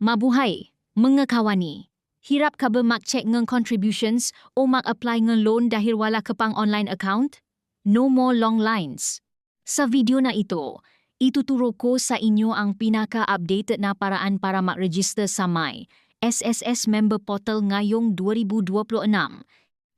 Mabuhay, mga kawani. Hirap ka ba mag-check ng contributions o mag-apply ng loan dahil wala ka pang online account? No more long lines. Sa video na ito, ituturo ko sa inyo ang pinaka-updated na paraan para mag-register sa My SSS Member Portal ngayong 2026.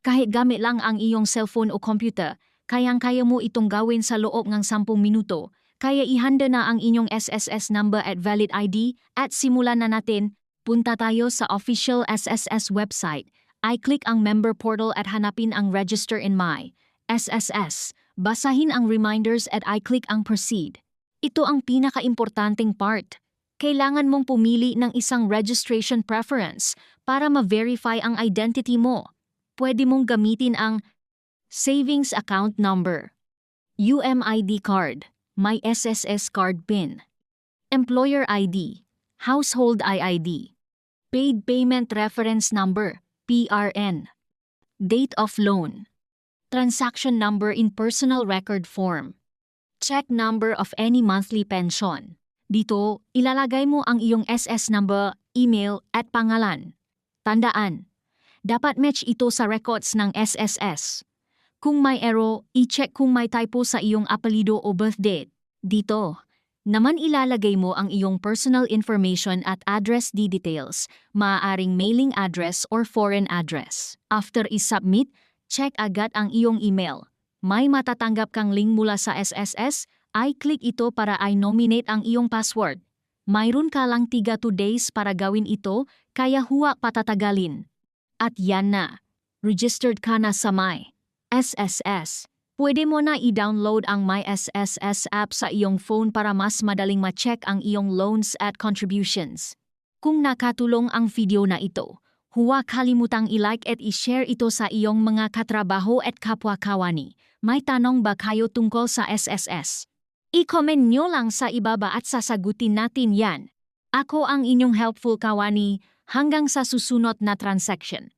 Kahit gamit lang ang iyong cellphone o computer, kayang-kaya mo itong gawin sa loob ng 10 minuto. Kaya ihanda na ang inyong SSS number at valid ID at simulan na natin. Punta tayo sa official SSS website. I-click ang member portal at hanapin ang register in My SSS. Basahin ang reminders at I-click ang proceed. Ito ang pinaka-importanting part. Kailangan mong pumili ng isang registration preference para ma-verify ang identity mo. Pwede mong gamitin ang savings account number, UMID card, My SSS card PIN, employer ID, household IID, paid payment reference number, PRN, date of loan, transaction number in personal record form, check number of any monthly pension. Dito, ilalagay mo ang iyong SS number, email at pangalan. Tandaan, dapat match ito sa records ng SSS. Kung may error, i-check kung may typo sa iyong apelyido o birth date. Dito naman ilalagay mo ang iyong personal information at address details, maaaring mailing address or foreign address. After i-submit, check agad ang iyong email. May matatanggap kang link mula sa SSS, i-click ito para i-nominate ang iyong password. Mayroon ka lang 2 days para gawin ito, kaya huwag patatagalin. At yan na, registered ka na sa My SSS. Pwede mo na i-download ang My SSS app sa iyong phone para mas madaling ma-check ang iyong loans at contributions. Kung nakatulong ang video na ito, huwag kalimutang i-like at i-share ito sa iyong mga katrabaho at kapwa kawani. May tanong ba kayo tungkol sa SSS? I-comment nyo lang sa ibaba at sasagutin natin yan. Ako ang inyong helpful kawani hanggang sa susunod na transaction.